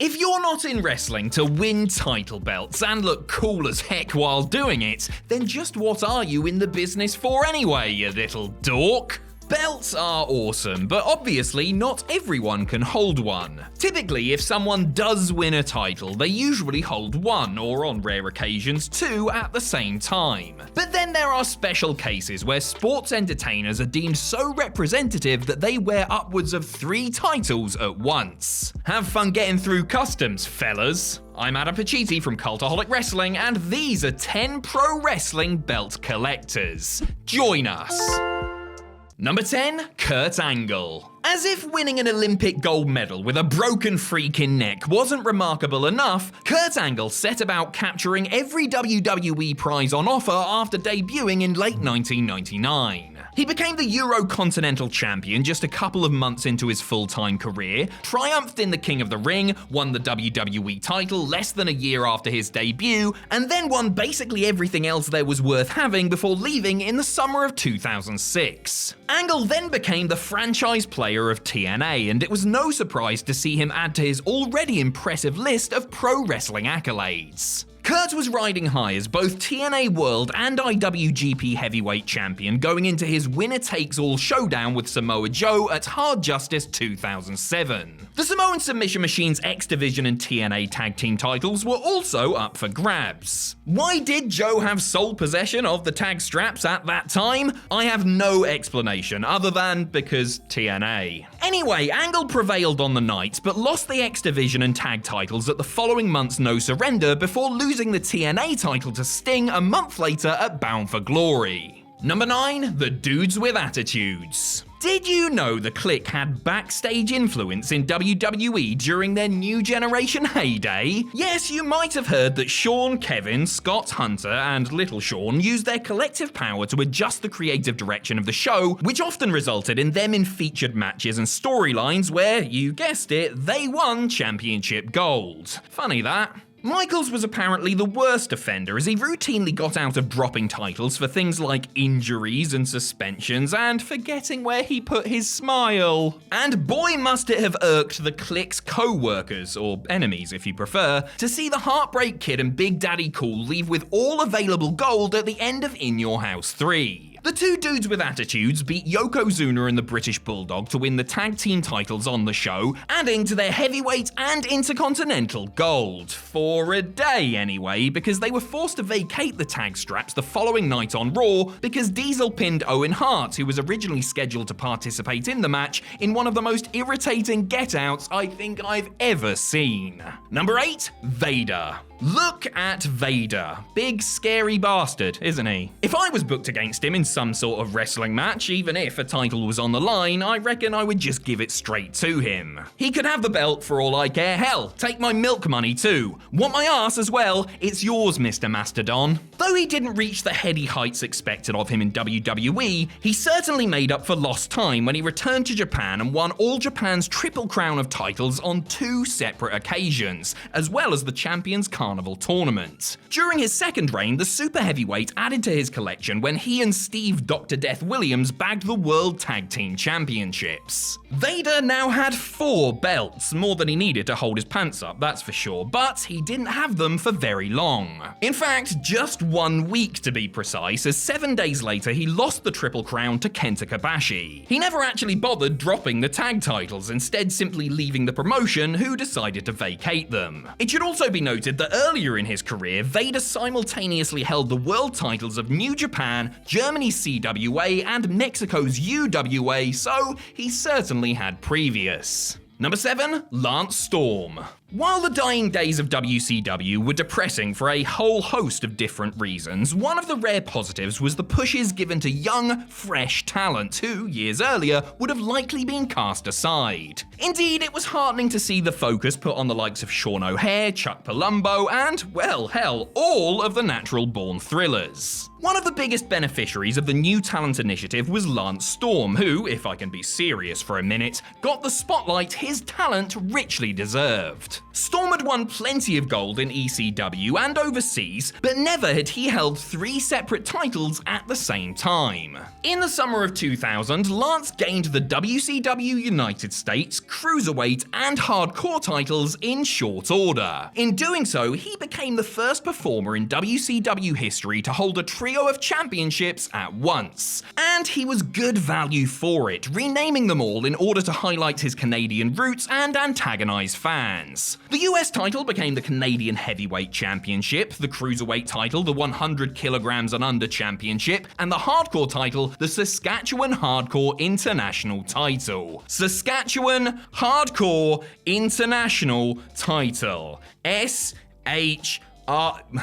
If you're not in wrestling to win title belts and look cool as heck while doing it, then just what are you in the business for anyway, you little dork? Belts are awesome, but obviously not everyone can hold one. Typically, if someone does win a title, they usually hold one, or on rare occasions, two at the same time. But then there are special cases where sports entertainers are deemed so representative that they wear upwards of 3 titles at once. Have fun getting through customs, fellas. I'm Adam Pacitti from Cultaholic Wrestling, and these are 10 pro wrestling belt collectors. Join us! Number 10, Kurt Angle. As if winning an Olympic gold medal with a broken freaking neck wasn't remarkable enough, Kurt Angle set about capturing every WWE prize on offer after debuting in late 1999. He became the Eurocontinental Champion just a couple of months into his full-time career, triumphed in the King of the Ring, won the WWE title less than a year after his debut, and then won basically everything else there was worth having before leaving in the summer of 2006. Angle then became the franchise player of TNA, and it was no surprise to see him add to his already impressive list of pro wrestling accolades. Kurt was riding high as both TNA World and IWGP Heavyweight Champion going into his winner-takes-all showdown with Samoa Joe at Hard Justice 2007. The Samoan Submission Machine's X Division and TNA Tag Team titles were also up for grabs. Why did Joe have sole possession of the tag straps at that time? I have no explanation other than because TNA. Anyway, Angle prevailed on the night, but lost the X Division and tag titles at the following month's No Surrender before losing the TNA title to Sting a month later at Bound for Glory. Number 9, the Dudes with Attitudes. Did you know the Clique had backstage influence in WWE during their New Generation heyday? Yes, you might have heard that Shawn, Kevin, Scott, Hunter, and Little Shawn used their collective power to adjust the creative direction of the show, which often resulted in them in featured matches and storylines where, you guessed it, they won championship gold. Funny that. Michaels was apparently the worst offender as he routinely got out of dropping titles for things like injuries and suspensions and forgetting where he put his smile. And boy must it have irked the Clique's co-workers, or enemies if you prefer, to see the Heartbreak Kid and Big Daddy Cool leave with all available gold at the end of In Your House 3. The two Dudes with Attitudes beat Yokozuna and the British Bulldog to win the tag team titles on the show, adding to their heavyweight and intercontinental gold. For a day anyway, because they were forced to vacate the tag straps the following night on Raw because Diesel pinned Owen Hart, who was originally scheduled to participate in the match, in one of the most irritating get-outs I think I've ever seen. Number 8, Vader. Look at Vader. Big, scary bastard, isn't he? If I was booked against him in some sort of wrestling match, even if a title was on the line, I reckon I would just give it straight to him. He could have the belt for all I care. Hell, take my milk money too. Want my ass as well? It's yours, Mr. Mastodon. Though he didn't reach the heady heights expected of him in WWE, he certainly made up for lost time when he returned to Japan and won All Japan's Triple Crown of titles on 2 separate occasions, as well as the Champions Carnival Tournament. During his second reign, the Super Heavyweight added to his collection when he and Steve Dr. Death Williams bagged the World Tag Team Championships. Vader now had 4 belts, more than he needed to hold his pants up, that's for sure, but he didn't have them for very long. In fact, just 1 week to be precise, as 7 days later he lost the Triple Crown to Kenta Kobashi. He never actually bothered dropping the tag titles, instead simply leaving the promotion, who decided to vacate them. It should also be noted that earlier in his career, Vader simultaneously held the world titles of New Japan, Germany's CWA, and Mexico's UWA, so he certainly had previous. Number 7, Lance Storm. While the dying days of WCW were depressing for a whole host of different reasons, one of the rare positives was the pushes given to young, fresh talent who, years earlier, would have likely been cast aside. Indeed, it was heartening to see the focus put on the likes of Sean O'Haire, Chuck Palumbo, and, well, hell, all of the Natural Born Thrillers. One of the biggest beneficiaries of the New Talent Initiative was Lance Storm, who, if I can be serious for a minute, got the spotlight his talent richly deserved. first. Storm had won plenty of gold in ECW and overseas, but never had he held 3 separate titles at the same time. In the summer of 2000, Lance gained the WCW United States, Cruiserweight, and Hardcore titles in short order. In doing so, he became the first performer in WCW history to hold a trio of championships at once. And he was good value for it, renaming them all in order to highlight his Canadian roots and antagonize fans. The US title became the Canadian Heavyweight Championship, the Cruiserweight title the 100 kilograms and under championship, and the Hardcore title the Saskatchewan Hardcore International title. Saskatchewan Hardcore International title. SHR.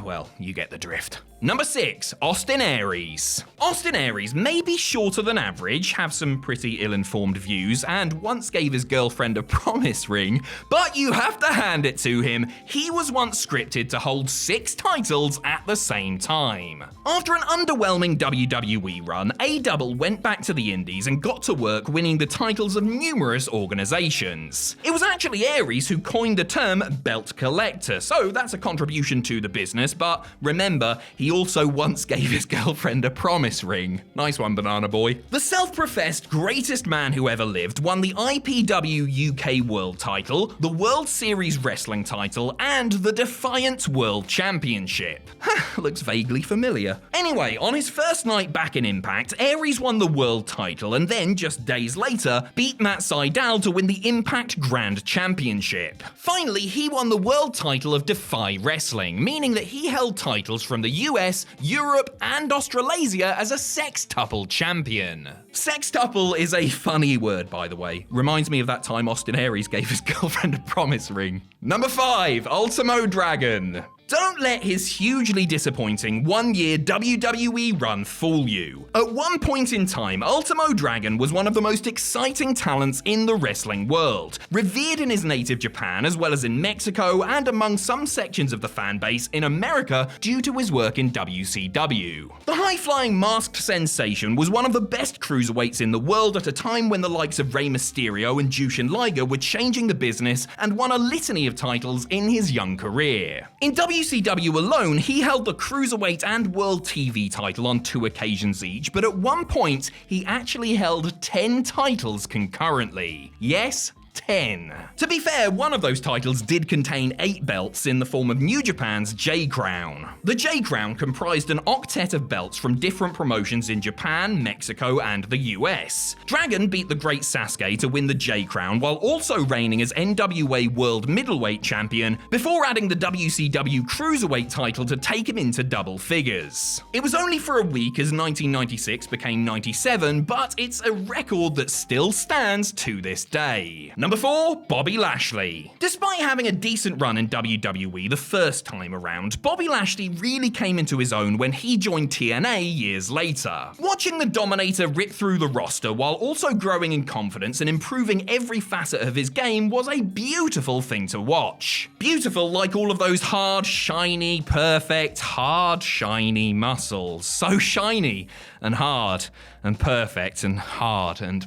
Well, you get the drift. Number 6, Austin Aries. Austin Aries may be shorter than average, have some pretty ill-informed views, and once gave his girlfriend a promise ring, but you have to hand it to him, he was once scripted to hold 6 titles at the same time. After an underwhelming WWE run, A-Double went back to the Indies and got to work winning the titles of numerous organizations. It was actually Aries who coined the term belt collector, so that's a contribution to the business, but remember, he also once gave his girlfriend a promise ring. Nice one, Banana Boy. The self-professed greatest man who ever lived won the IPW UK World title, the World Series Wrestling title, and the Defiant World Championship. Looks vaguely familiar. Anyway, on his first night back in Impact, Aries won the world title and then, just days later, beat Matt Sydal to win the Impact Grand Championship. Finally, he won the world title of Defy Wrestling, meaning that he held titles from the US, Europe, and Australasia as a sextuple champion. Sextuple is a funny word, by the way. Reminds me of that time Austin Aries gave his girlfriend a promise ring. Number 5, Ultimo Dragon. Don't let his hugely disappointing one-year WWE run fool you. At one point in time, Ultimo Dragon was one of the most exciting talents in the wrestling world, revered in his native Japan as well as in Mexico and among some sections of the fan base in America due to his work in WCW. The high-flying masked sensation was one of the best cruiserweights in the world at a time when the likes of Rey Mysterio and Jushin Liger were changing the business and won a litany of titles in his young career. In WCW alone, he held the Cruiserweight and World TV title on 2 occasions each, but at one point, he actually held 10 titles concurrently. Yes, 10. To be fair, one of those titles did contain 8 belts in the form of New Japan's J-Crown. The J-Crown comprised an octet of belts from different promotions in Japan, Mexico, and the US. Dragon beat the Great Sasuke to win the J-Crown while also reigning as NWA World Middleweight Champion before adding the WCW Cruiserweight title to take him into double figures. It was only for a week as 1996 became 97, but it's a record that still stands to this day. Number 4, Bobby Lashley. Despite having a decent run in WWE the first time around, Bobby Lashley really came into his own when he joined TNA years later. Watching the Dominator rip through the roster while also growing in confidence and improving every facet of his game was a beautiful thing to watch. Beautiful like all of those hard, shiny, perfect, hard, shiny muscles. So shiny and hard and perfect and hard and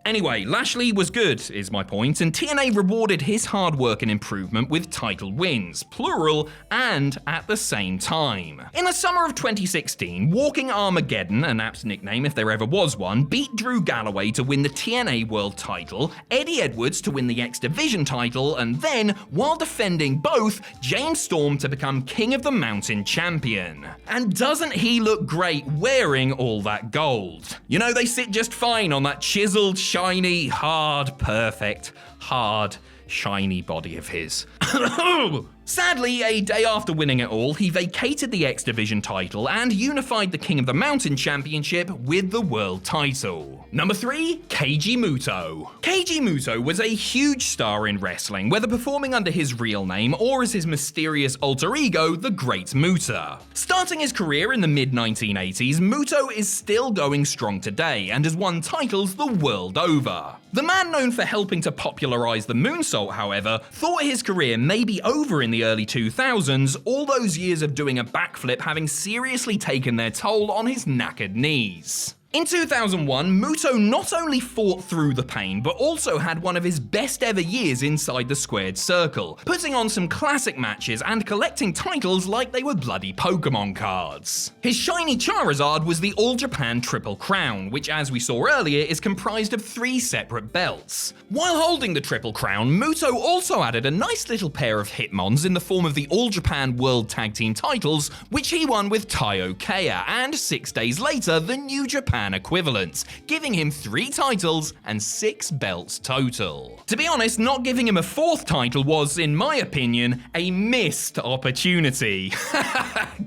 Anyway, Lashley was good, is my point, and TNA rewarded his hard work and improvement with title wins, plural, and at the same time. In the summer of 2016, Walking Armageddon, an apt nickname if there ever was one, beat Drew Galloway to win the TNA World title, Eddie Edwards to win the X Division title, and then, while defending both, James Storm to become King of the Mountain champion. And doesn't he look great wearing all that gold? You know, they sit just fine on that chiseled, shiny, hard, perfect, hard, shiny body of his. Sadly, a day after winning it all, he vacated the X Division title and unified the King of the Mountain Championship with the world title. Number 3, Keiji Muto. Keiji Muto was a huge star in wrestling, whether performing under his real name or as his mysterious alter ego, the Great Muta. Starting his career in the mid-1980s, Muto is still going strong today and has won titles the world over. The man known for helping to popularize the moonsault, however, thought his career may be over in the early 2000s, all those years of doing a backflip having seriously taken their toll on his knackered knees. In 2001, Muto not only fought through the pain, but also had one of his best ever years inside the squared circle, putting on some classic matches and collecting titles like they were bloody Pokemon cards. His shiny Charizard was the All Japan Triple Crown, which as we saw earlier is comprised of 3 separate belts. While holding the Triple Crown, Muto also added a nice little pair of Hitmons in the form of the All Japan World Tag Team titles, which he won with Taiyo Kea, and 6 days later the New Japan equivalents, giving him 3 titles and 6 belts total. To be honest, not giving him a 4th title was, in my opinion, a missed opportunity.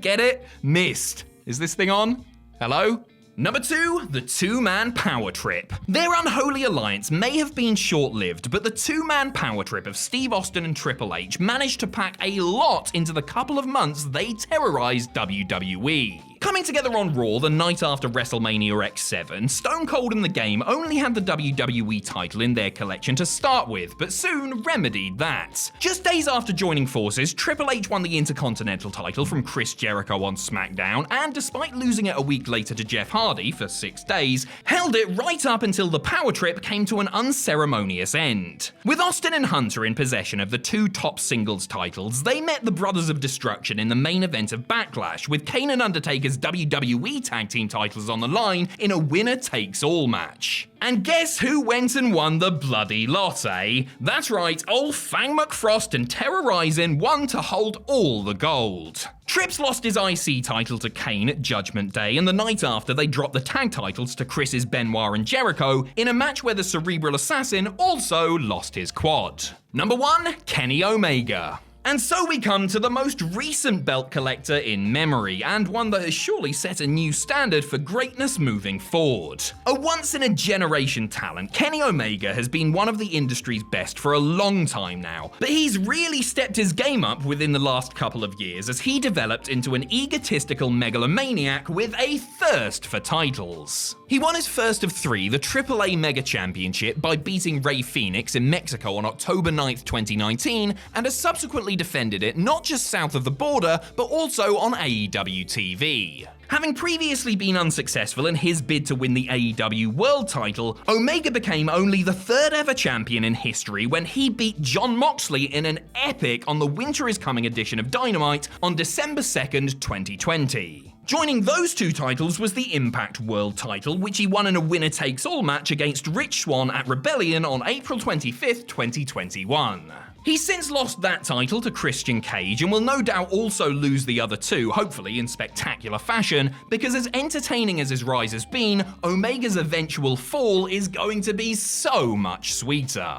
Get it? Missed. Is this thing on? Hello? Number 2, the two-man power trip. Their unholy alliance may have been short-lived, but the two-man power trip of Steve Austin and Triple H managed to pack a lot into the couple of months they terrorized WWE. Coming together on Raw the night after WrestleMania X7, Stone Cold and the Game only had the WWE title in their collection to start with, but soon remedied that. Just days after joining forces, Triple H won the Intercontinental title from Chris Jericho on SmackDown, and despite losing it a week later to Jeff Hardy for 6 days, held it right up until the power trip came to an unceremonious end. With Austin and Hunter in possession of the 2 top singles titles, they met the Brothers of Destruction in the main event of Backlash, with Kane and Undertaker's WWE Tag Team titles on the line in a winner-takes-all match. And guess who went and won the bloody lot, eh? That's right, old Fang McFrost and Terrorizin' won to hold all the gold. Trips lost his IC title to Kane at Judgment Day, and the night after they dropped the tag titles to Chris's Benoit and Jericho in a match where the Cerebral Assassin also lost his quad. Number 1, Kenny Omega. And so we come to the most recent belt collector in memory, and one that has surely set a new standard for greatness moving forward. A once-in-a-generation talent, Kenny Omega has been one of the industry's best for a long time now, but he's really stepped his game up within the last couple of years as he developed into an egotistical megalomaniac with a thirst for titles. He won his first of 3, the AAA Mega Championship, by beating Rey Fenix in Mexico on October 9th, 2019, and has subsequently defended it not just south of the border, but also on AEW TV. Having previously been unsuccessful in his bid to win the AEW World title, Omega became only the 3rd ever champion in history when he beat Jon Moxley in an epic on the Winter is Coming edition of Dynamite on December 2nd, 2020. Joining those 2 titles was the Impact World title, which he won in a winner-takes-all match against Rich Swann at Rebellion on April 25th, 2021. He's since lost that title to Christian Cage and will no doubt also lose the other 2, hopefully in spectacular fashion, because as entertaining as his rise has been, Omega's eventual fall is going to be so much sweeter.